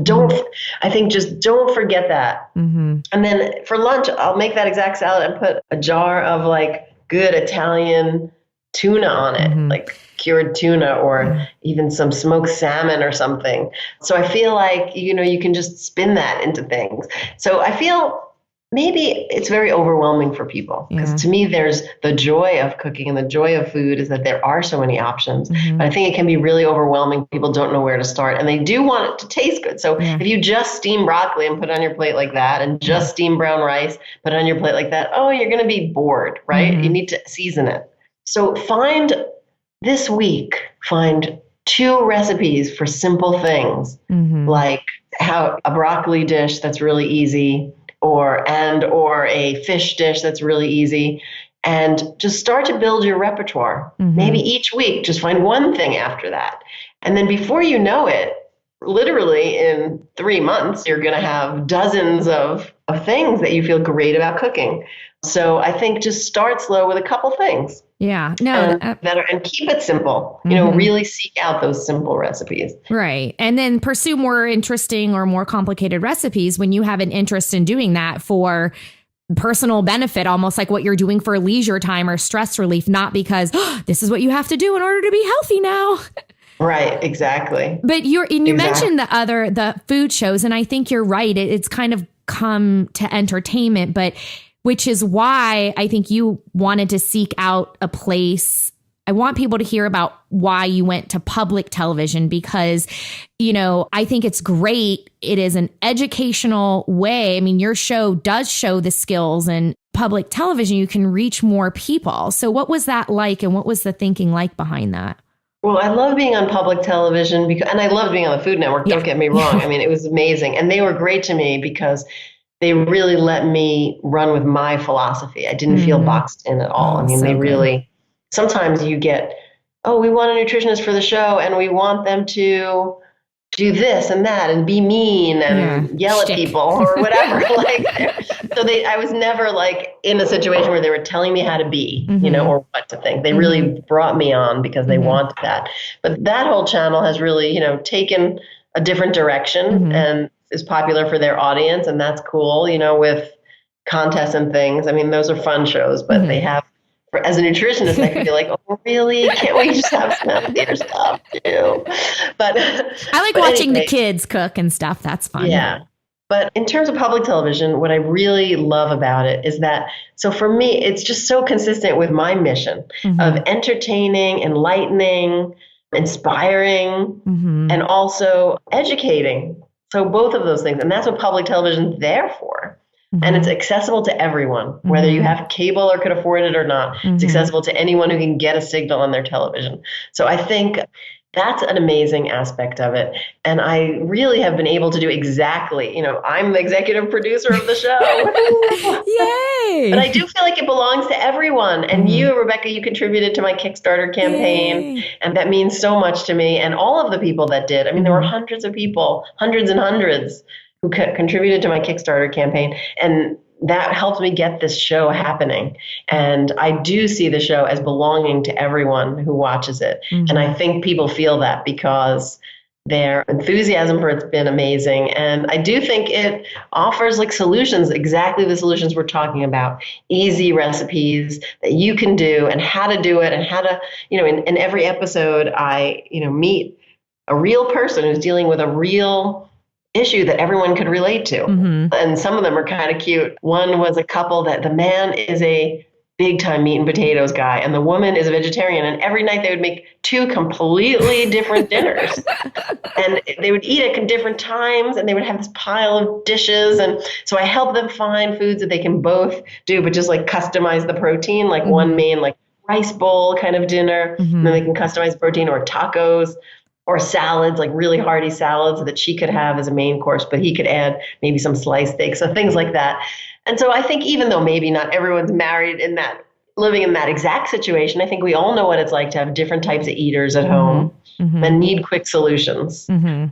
just don't forget that. Mm-hmm. And then for lunch, I'll make that exact salad and put a jar of like good Italian tuna on it, like cured tuna or even some smoked salmon or something. So I feel like, you can just spin that into things. So I feel maybe it's very overwhelming for people because to me, there's the joy of cooking and the joy of food is that there are so many options. But I think it can be really overwhelming. People don't know where to start and they do want it to taste good. So if you just steam broccoli and put it on your plate like that and just steam brown rice, put it on your plate like that, you're going to be bored, right? You need to season it. So this week, find 2 recipes for simple things like how a broccoli dish that's really easy or a fish dish that's really easy, and just start to build your repertoire. Maybe each week, just find one thing after that. And then before you know it, literally in 3 months, you're going to have dozens of things that you feel great about cooking. So I think just start slow with a couple things. Yeah. No. And keep it simple. Really seek out those simple recipes. Right. And then pursue more interesting or more complicated recipes when you have an interest in doing that for personal benefit, almost like what you're doing for leisure time or stress relief, not because this is what you have to do in order to be healthy now. Right, exactly. But you mentioned the food shows, and I think you're right. It's kind of come to entertainment, but which is why I think you wanted to seek out a place. I want people to hear about why you went to public television because, I think it's great. It is an educational way. I mean, your show does show the skills, and public television, you can reach more people. So what was that like, and what was the thinking like behind that? Well, I love being on public television and I loved being on the Food Network. Don't get me wrong. I mean, it was amazing. And they were great to me because they really let me run with my philosophy. I didn't feel boxed in at all. I mean, so they really, sometimes you get, we want a nutritionist for the show and we want them to do this and that and be mean and yell at people or whatever. I was never like in a situation where they were telling me how to be, or what to think. They really brought me on because they wanted that. But that whole channel has really, taken a different direction and is popular for their audience. And that's cool, with contests and things. I mean, those are fun shows, but they have, as a nutritionist, I could be like, really? Can't we just have some healthier stuff too? But I like watching the kids cook and stuff. That's fun. Yeah. But in terms of public television, what I really love about it is that, so for me, it's just so consistent with my mission of entertaining, enlightening, inspiring, and also educating. So both of those things. And that's what public television is there for. And it's accessible to everyone, whether you have cable or could afford it or not. It's accessible to anyone who can get a signal on their television. So I think that's an amazing aspect of it. And I really have been able to do exactly, I'm the executive producer of the show. Yay! But I do feel like it belongs to everyone. And you, Rebecca, you contributed to my Kickstarter campaign. Yay. And that means so much to me. And all of the people that did. I mean, there were hundreds of people, hundreds and hundreds who contributed to my Kickstarter campaign. And that helped me get this show happening. And I do see the show as belonging to everyone who watches it. And I think people feel that because their enthusiasm for it's been amazing. And I do think it offers like solutions, exactly the solutions we're talking about, easy recipes that you can do and how to do it and how to, in every episode, I, meet a real person who's dealing with a real issue that everyone could relate to. And some of them are kind of cute. One was a couple that the man is a big time meat and potatoes guy and the woman is a vegetarian. And every night they would make 2 completely different dinners. And they would eat at different times and they would have this pile of dishes. And so I help them find foods that they can both do, but just like customize the protein, like one main like rice bowl kind of dinner. And then they can customize protein or tacos. Or salads, like really hearty salads that she could have as a main course, but he could add maybe some sliced steaks, so things like that. And so I think even though maybe not everyone's married in that, living in that exact situation, I think we all know what it's like to have different types of eaters at home and need quick solutions.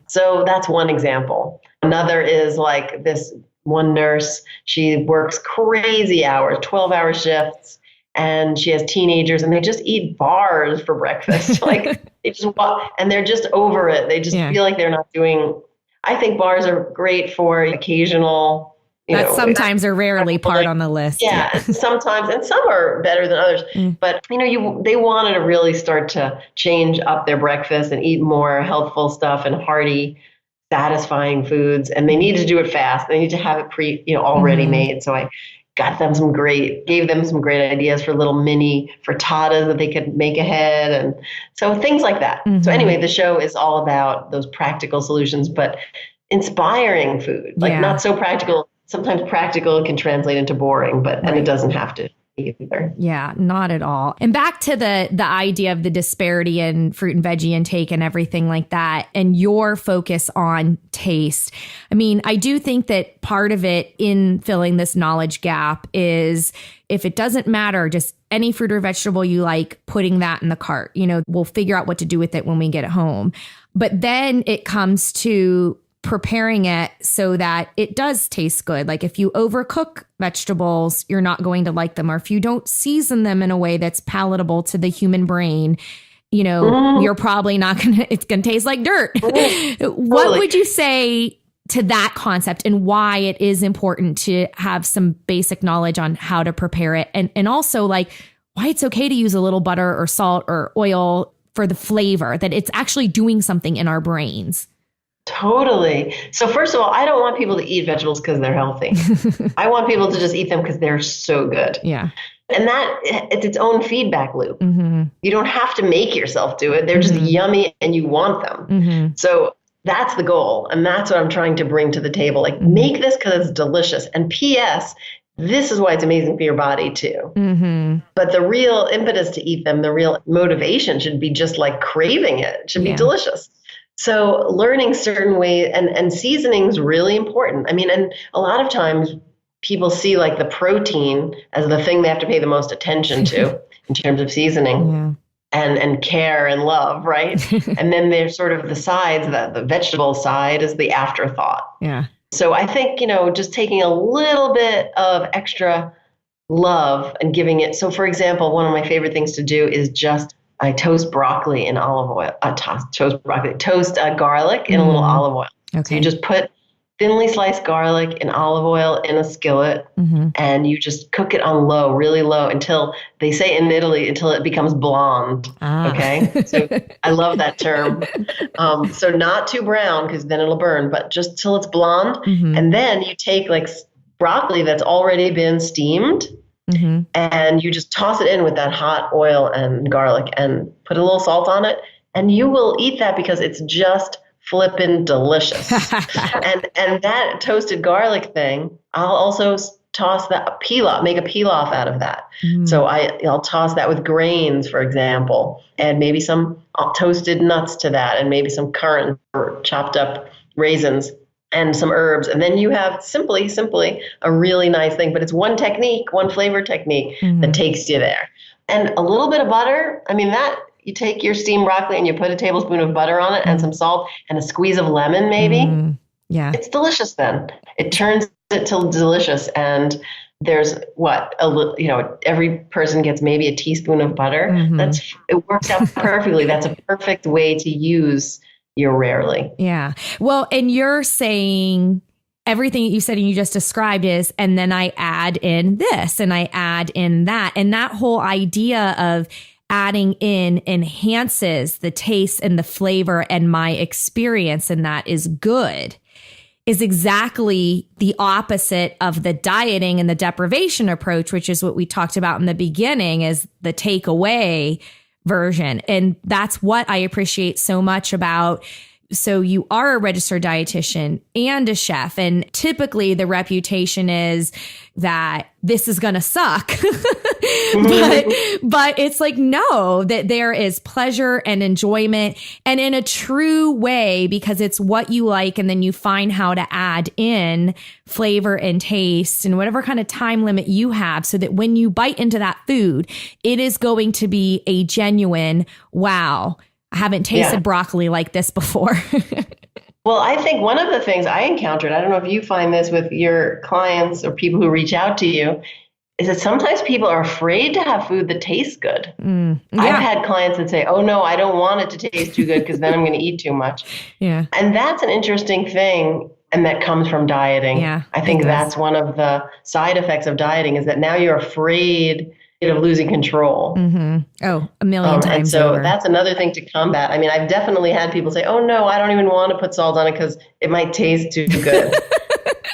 So that's one example. Another is like this one nurse, she works crazy hours, 12-hour shifts. and she has teenagers, and they just eat bars for breakfast. Like they just walk, and they're just over it. They just feel like they're not doing. I think bars are great for occasional. That sometimes are rarely part on the list. Yeah, sometimes, and some are better than others. But they wanted to really start to change up their breakfast and eat more healthful stuff and hearty, satisfying foods. And they need to do it fast. They need to have it already made. So I gave them some great ideas for little mini frittatas that they could make ahead, and so things like that. So anyway, the show is all about those practical solutions, but inspiring food, not so practical. Sometimes practical can translate into boring, and it doesn't have to either. Yeah, not at all. And back to the idea of the disparity in fruit and veggie intake and everything like that, and your focus on taste. I mean, I do think that part of it in filling this knowledge gap is, if it doesn't matter, just any fruit or vegetable you like, putting that in the cart. We'll figure out what to do with it when we get it home. But then it comes to preparing it so that it does taste good. Like if you overcook vegetables, you're not going to like them. Or if you don't season them in a way that's palatable to the human brain, you're probably not it's going to taste like dirt. What would you say to that concept, and why it is important to have some basic knowledge on how to prepare it? And also like why it's okay to use a little butter or salt or oil for the flavor, that it's actually doing something in our brains. Totally. So first of all, I don't want people to eat vegetables because they're healthy. I want people to just eat them because they're so good. Yeah. And it's its own feedback loop. You don't have to make yourself do it. They're just yummy and you want them. So that's the goal. And that's what I'm trying to bring to the table. Like make this because it's delicious. And P.S., this is why it's amazing for your body too. But the real impetus to eat them, the real motivation should be just like craving it. It should be delicious. So learning certain ways and seasoning is really important. I mean, and a lot of times people see like the protein as the thing they have to pay the most attention to in terms of seasoning and care and love, right? And then there's sort of the sides, the vegetable side is the afterthought. Yeah. So I think, just taking a little bit of extra love and giving it. So for example, one of my favorite things to do is I toast broccoli in olive oil. Toast garlic in a little olive oil. Okay. So you just put thinly sliced garlic in olive oil in a skillet, and you just cook it on low, really low, until they say in Italy, until it becomes blonde. Okay. So I love that term. So not too brown because then it'll burn, but just till it's blonde. And then you take like broccoli that's already been steamed. And you just toss it in with that hot oil and garlic and put a little salt on it. And you will eat that because it's just flippin' delicious. and that toasted garlic thing, I'll also toss that pilaf, make a pilaf out of that. So I'll toss that with grains, for example, and maybe some toasted nuts to that, and maybe some currant or chopped up raisins. And some herbs. And then you have simply a really nice thing. But it's one flavor technique that takes you there. And a little bit of butter. I mean, that you take your steamed broccoli and you put a tablespoon of butter on it and some salt and a squeeze of lemon, maybe. Yeah. It's delicious then. It turns it to delicious. And there's every person gets maybe a teaspoon of butter. It works out perfectly. That's a perfect way to use your rarely. Yeah. Well, and you're saying everything you said and you just described is, and then I add in this and I add in that. And that whole idea of adding in enhances the taste and the flavor, and my experience in that is good, is exactly the opposite of the dieting and the deprivation approach, which is what we talked about in the beginning, is the takeaway version. And that's what I appreciate so much about. So you are a registered dietitian and a chef, and typically the reputation is that this is going to suck. but it's like, no, that there is pleasure and enjoyment, and in a true way, because it's what you like. And then you find how to add in flavor and taste and whatever kind of time limit you have, so that when you bite into that food, it is going to be a genuine, wow, I haven't tasted broccoli like this before. Well, I think one of the things I encountered, I don't know if you find this with your clients or people who reach out to you, is that sometimes people are afraid to have food that tastes good. Yeah. I've had clients that say, oh no, I don't want it to taste too good because then I'm going to eat too much. Yeah. And that's an interesting thing. And that comes from dieting. Yeah, I think that's one of the side effects of dieting is that now you're afraid of losing control. Oh, a million times and so over. that's another thing to combat. I mean, I've definitely had people say, oh no, I don't even want to put salt on it because it might taste too good.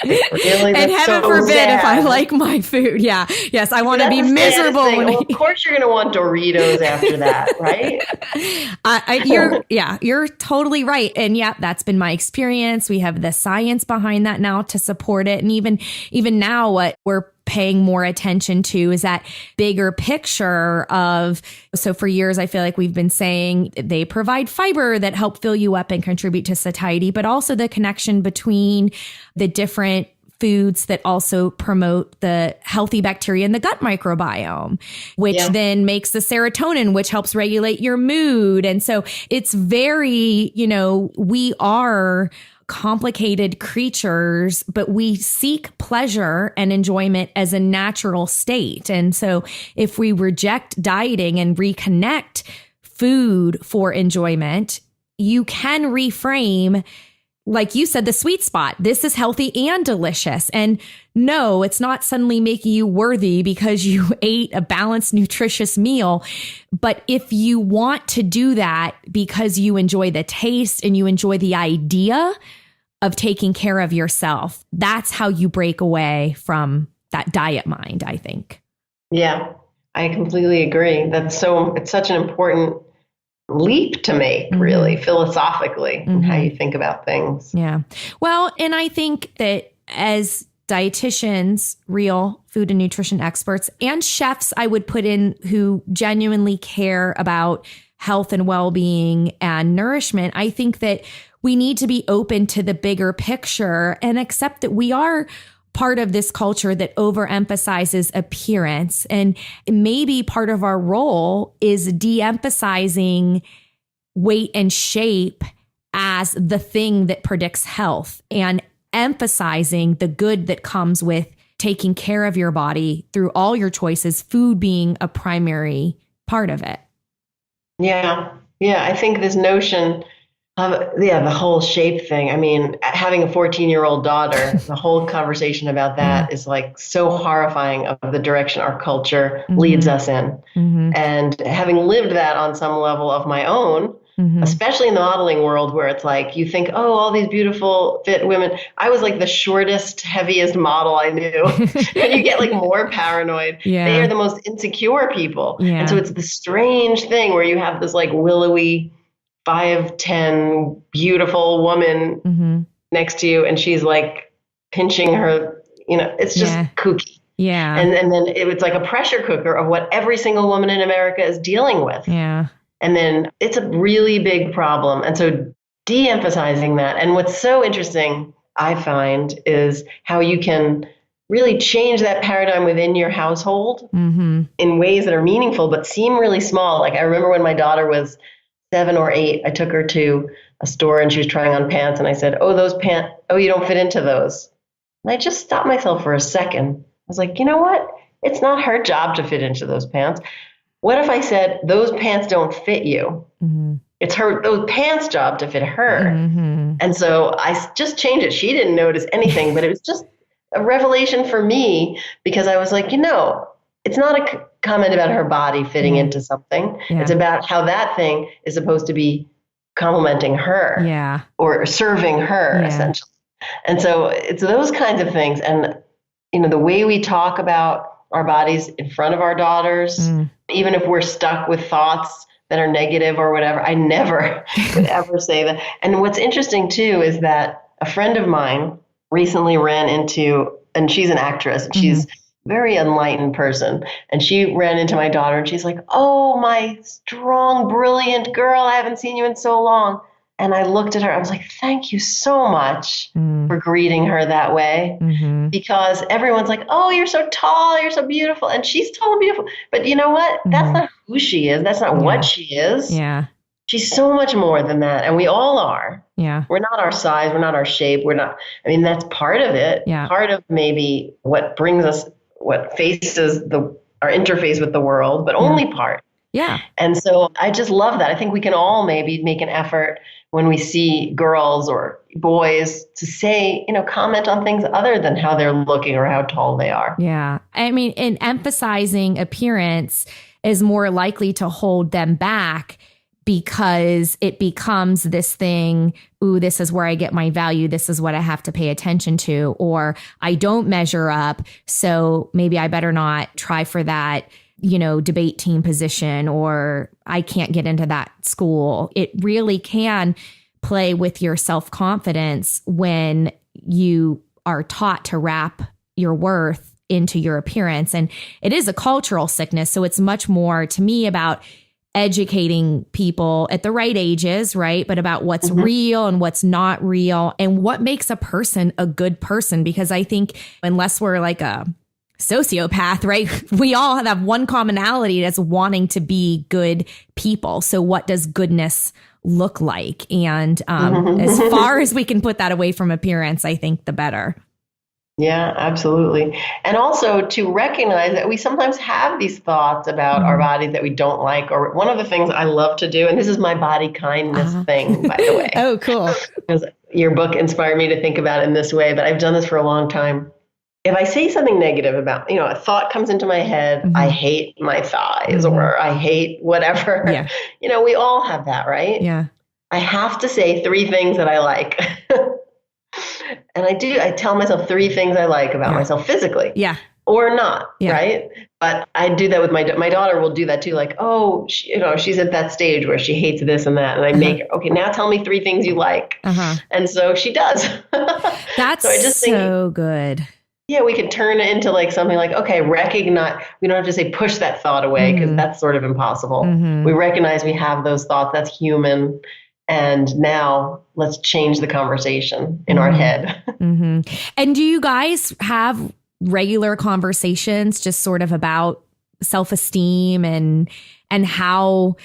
Really, and heaven forbid if I like my food. Yeah. Yes. I want to be miserable. Well, of course you're going to want Doritos after that, right? You're totally right. And yeah, that's been my experience. We have the science behind that now to support it. And even now what we're paying more attention to is that bigger picture of, so for years, I feel like we've been saying they provide fiber that help fill you up and contribute to satiety, but also the connection between the different foods that also promote the healthy bacteria in the gut microbiome, which then makes the serotonin, which helps regulate your mood. And so it's very, we are complicated creatures, but we seek pleasure and enjoyment as a natural state. And so if we reject dieting and reconnect food for enjoyment, you can reframe, like you said, the sweet spot. This is healthy and delicious. And no, it's not suddenly making you worthy because you ate a balanced, nutritious meal. But if you want to do that because you enjoy the taste and you enjoy the idea of taking care of yourself, that's how you break away from that diet mind, I think. Yeah, I completely agree. It's such an important leap to make, really, philosophically, in how you think about things. Yeah. Well, and I think that as dietitians, real food and nutrition experts, and chefs, I would put in who genuinely care about health and well-being and nourishment, I think that we need to be open to the bigger picture and accept that we are part of this culture that overemphasizes appearance. And maybe part of our role is de-emphasizing weight and shape as the thing that predicts health and emphasizing the good that comes with taking care of your body through all your choices, food being a primary part of it. Yeah. I think this notion the whole shape thing. I mean, having a 14-year-old daughter, the whole conversation about that is like so horrifying of the direction our culture leads us in. And having lived that on some level of my own, especially in the modeling world where it's like, you think, oh, all these beautiful fit women. I was like the shortest, heaviest model I knew. And you get like more paranoid. Yeah. They are the most insecure people. Yeah. And so it's the strange thing where you have this like willowy 5'10" beautiful woman next to you, and she's like pinching her, it's just kooky. Yeah. And then it's like a pressure cooker of what every single woman in America is dealing with. Yeah. And then it's a really big problem. And so de-emphasizing that. And what's so interesting, I find, is how you can really change that paradigm within your household in ways that are meaningful, but seem really small. Like I remember when my daughter was 7 or 8, I took her to a store and she was trying on pants. And I said, oh, those pants, oh, you don't fit into those. And I just stopped myself for a second. I was like, you know what? It's not her job to fit into those pants. What if I said, those pants don't fit you? It's those pants' job to fit her. And so I just changed it. She didn't notice anything, but it was just a revelation for me because I was like, it's not a comment about her body fitting into something. Yeah. It's about how that thing is supposed to be complementing her or serving her, essentially. And so it's those kinds of things. And, the way we talk about our bodies in front of our daughters, even if we're stuck with thoughts that are negative or whatever, I never would ever say that. And what's interesting, too, is that a friend of mine recently ran into, and she's an actress, and she's very enlightened person. And she ran into my daughter and she's like, oh, my strong, brilliant girl. I haven't seen you in so long. And I looked at her. I was like, thank you so much for greeting her that way. Because everyone's like, oh, you're so tall. You're so beautiful. And she's tall and beautiful. But you know what? That's not who she is. That's not what she is. Yeah. She's so much more than that. And we all are. Yeah. We're not our size. We're not our shape. That's part of it. Yeah. Part of maybe what brings us what faces our interface with the world, but only part. Yeah. And so I just love that. I think we can all maybe make an effort when we see girls or boys to say, comment on things other than how they're looking or how tall they are. Yeah. I mean, and emphasizing appearance is more likely to hold them back because it becomes this thing, ooh, this is where I get my value. This is what I have to pay attention to, or I don't measure up. So maybe I better not try for that, debate team position, or I can't get into that school. It really can play with your self-confidence when you are taught to wrap your worth into your appearance. And it is a cultural sickness. So it's much more to me about educating people at the right ages, right? But about what's real and what's not real and what makes a person a good person. Because I think unless we're like a sociopath, right? We all have one commonality that's wanting to be good people. So what does goodness look like? And as far as we can put that away from appearance, I think the better. Yeah, absolutely. And also to recognize that we sometimes have these thoughts about our body that we don't like. Or one of the things I love to do, and this is my body kindness thing, by the way. Oh, cool. Because your book inspired me to think about it in this way, but I've done this for a long time. If I say something negative about, a thought comes into my head, I hate my thighs or I hate whatever. Yeah. We all have that, right? Yeah. I have to say 3 things that I like. And I tell myself 3 things I like about myself physically. Yeah. Or not, right? But I do that with my daughter will do that too. Like, oh, she's at that stage where she hates this and that. And I make her, okay, now tell me 3 things you like. And so she does. That's so I just think, good. Yeah, we could turn it into like something like, okay, recognize, we don't have to say push that thought away because that's sort of impossible. We recognize we have those thoughts. That's human. And now let's change the conversation in our head. And do you guys have regular conversations just sort of about self-esteem and how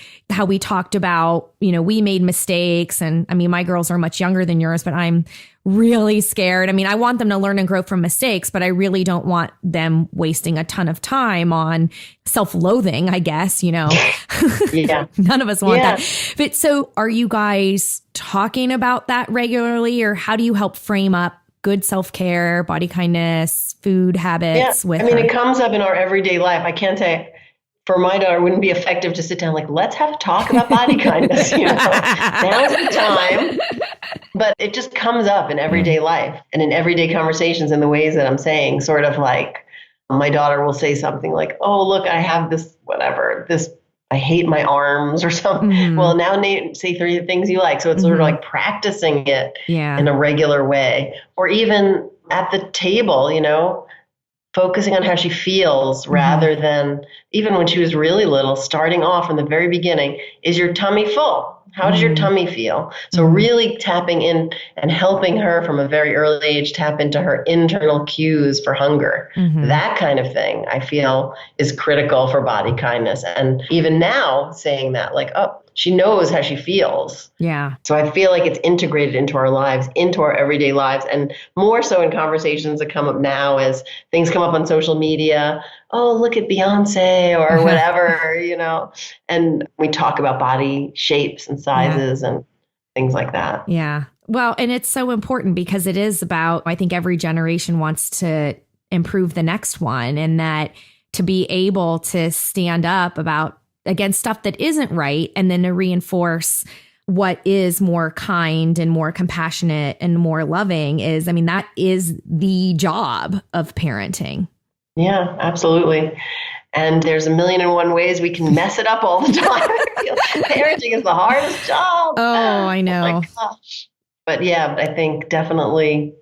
we talked about, we made mistakes. And I mean, my girls are much younger than yours, but I'm really scared. I mean, I want them to learn and grow from mistakes, but I really don't want them wasting a ton of time on self-loathing, I guess, Yeah. None of us want that. But so are you guys talking about that regularly, or how do you help frame up good self-care, body kindness, food habits with her? It comes up in our everyday life. I can't say for my daughter, it wouldn't be effective to sit down like, let's have a talk about body kindness. Now's the time. But it just comes up in everyday life and in everyday conversations in the ways that I'm saying, sort of like my daughter will say something like, oh, look, I have this, whatever, I hate my arms or something. Well, now say 3 things you like. So it's sort of like practicing it in a regular way. Or even at the table, focusing on how she feels rather than, even when she was really little, starting off from the very beginning, is your tummy full? How does your tummy feel? So really tapping in and helping her from a very early age tap into her internal cues for hunger. That kind of thing, I feel, is critical for body kindness. And even now saying that, like, oh, she knows how she feels. Yeah. So I feel like it's integrated into our lives, into our everyday lives, and more so in conversations that come up now as things come up on social media. Oh, look at Beyonce or whatever, and we talk about body shapes and sizes and things like that. Yeah. Well, and it's so important because it is about, I think every generation wants to improve the next one, and that to be able to stand up against stuff that isn't right, and then to reinforce what is more kind and more compassionate and more loving that is the job of parenting. Yeah, absolutely. And there's 1,000,001 ways we can mess it up all the time. Parenting is the hardest job. Oh, I know. Oh my gosh. But yeah, I think definitely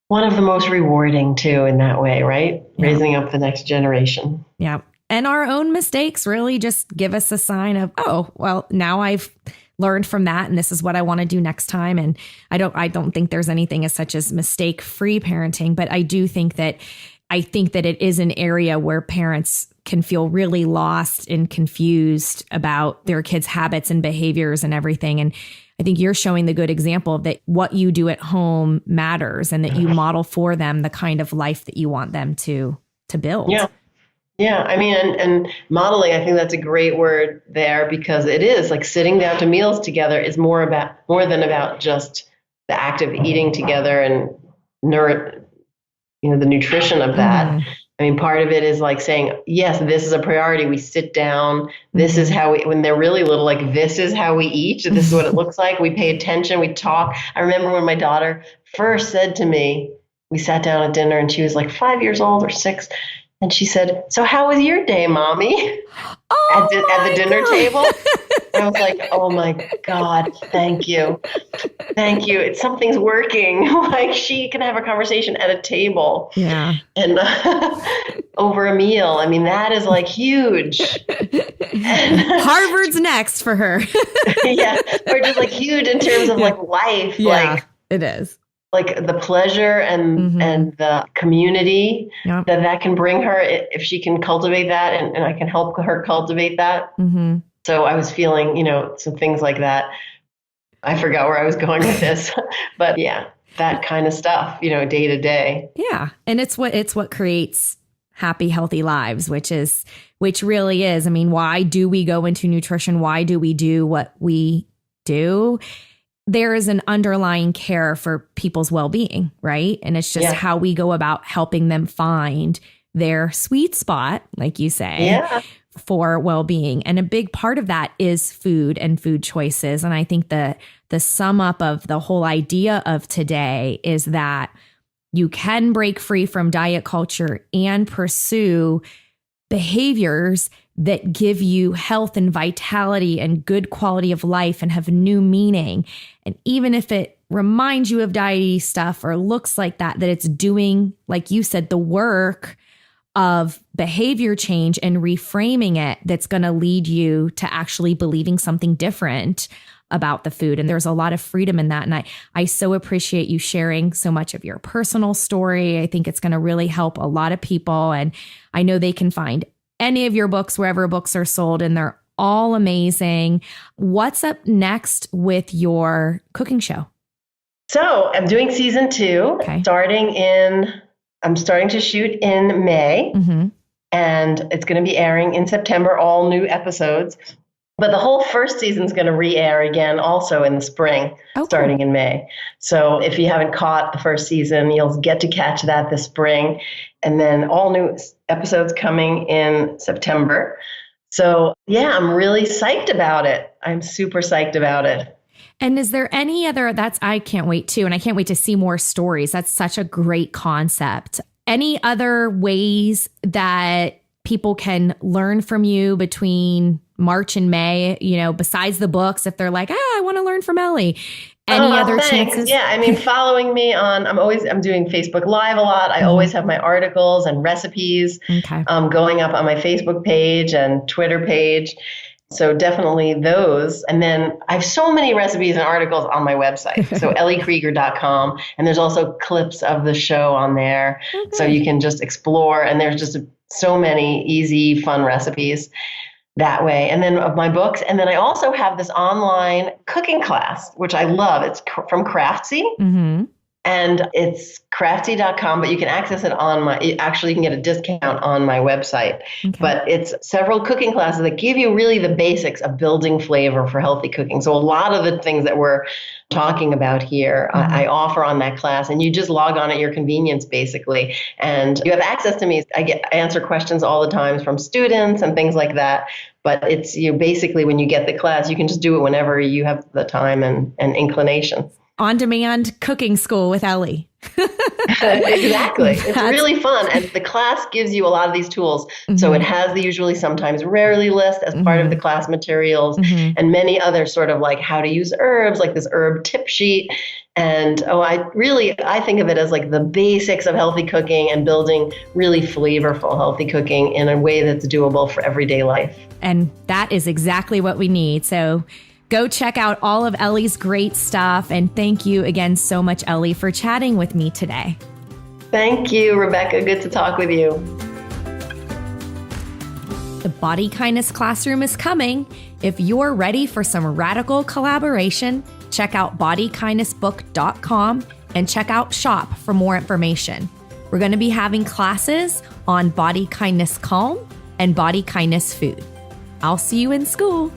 one of the most rewarding too in that way, right? Yeah. Raising up the next generation. Yeah. And our own mistakes really just give us a sign of, oh, well, now I've learned from that, and this is what I want to do next time. And I don't think there's anything as such as mistake-free parenting, but I think that it is an area where parents can feel really lost and confused about their kids' habits and behaviors and everything. And I think you're showing the good example that what you do at home matters, and that you model for them the kind of life that you want them to to build. Yeah. Yeah. I mean, and modeling, I think that's a great word there, because it is like sitting down to meals together is more than about just the act of eating together and the nutrition of that. Mm-hmm. I mean, part of it is like saying, yes, this is a priority. We sit down. This is how when they're really little, like, this is how we eat. This is what it looks like. We pay attention. We talk. I remember when my daughter first said to me, we sat down at dinner and she was like 5 years old or 6. And she said, so how was your day, Mommy? At the dinner table. I was like, oh my God, thank you. Thank you. Something's working. Like, she can have a conversation at a table. Yeah. And over a meal. I mean, that is like huge. Harvard's next for her. Yeah. Or just like huge in terms of like life. Yeah, like it is. Like the pleasure and the community that can bring her, if she can cultivate that, and I can help her cultivate that. Mm-hmm. So I was feeling, some things like that. I forgot where I was going with this, but yeah, that kind of stuff, day to day. Yeah. And it's what creates happy, healthy lives, which really is. I mean, why do we go into nutrition? Why do we do what we do? There is an underlying care for people's well-being, right? And it's just how we go about helping them find their sweet spot, like you say, for well-being. And a big part of that is food and food choices. And I think the sum up of the whole idea of today is that you can break free from diet culture and pursue behaviors that give you health and vitality and good quality of life and have new meaning. And even if it reminds you of diety stuff or looks like that it's doing, like you said, the work of behavior change and reframing it, that's going to lead you to actually believing something different about the food. And there's a lot of freedom in that. And I so appreciate you sharing so much of your personal story. I think it's going to really help a lot of people. And I know they can find any of your books wherever books are sold, and they're all amazing. What's up next with your cooking show? So I'm doing season 2, I'm starting to shoot in May, and it's going to be airing in September, all new episodes. But the whole first season is going to re-air again also in the spring, starting in May. So if you haven't caught the first season, you'll get to catch that this spring. And then all new episodes coming in September. So yeah, I'm really psyched about it. I'm super psyched about it. And is there any other, I can't wait too. And I can't wait to see more stories. That's such a great concept. Any other ways that people can learn from you between March and May, besides the books, if they're like, I want to learn from Ellie? Any other chances? Yeah, I mean, following me on, I'm doing Facebook Live a lot. I always have my articles and recipes going up on my Facebook page and Twitter page. So definitely those. And then I have so many recipes and articles on my website. So elliekrieger.com. And there's also clips of the show on there. So you can just explore. And there's just so many easy, fun recipes that way. And then of my books. And then I also have this online cooking class, which I love. It's from Craftsy. And it's craftsy.com, but you can access it you can get a discount on my website. But it's several cooking classes that give you really the basics of building flavor for healthy cooking. So a lot of the things that we're talking about here, I offer on that class, and you just log on at your convenience, basically. And you have access to me. I answer questions all the time from students and things like that. But it's basically when you get the class, you can just do it whenever you have the time and inclination. On-demand cooking school with Ellie. Exactly. It's really fun. And the class gives you a lot of these tools. So it has the usually, sometimes, rarely list as part of the class materials, and many other sort of like how to use herbs, like this herb tip sheet. And I think of it as like the basics of healthy cooking and building really flavorful healthy cooking in a way that's doable for everyday life. And that is exactly what we need. So go check out all of Ellie's great stuff. And thank you again so much, Ellie, for chatting with me today. Thank you, Rebecca. Good to talk with you. The Body Kindness Classroom is coming. If you're ready for some radical collaboration, check out bodykindnessbook.com and check out shop for more information. We're going to be having classes on body kindness calm and body kindness food. I'll see you in school.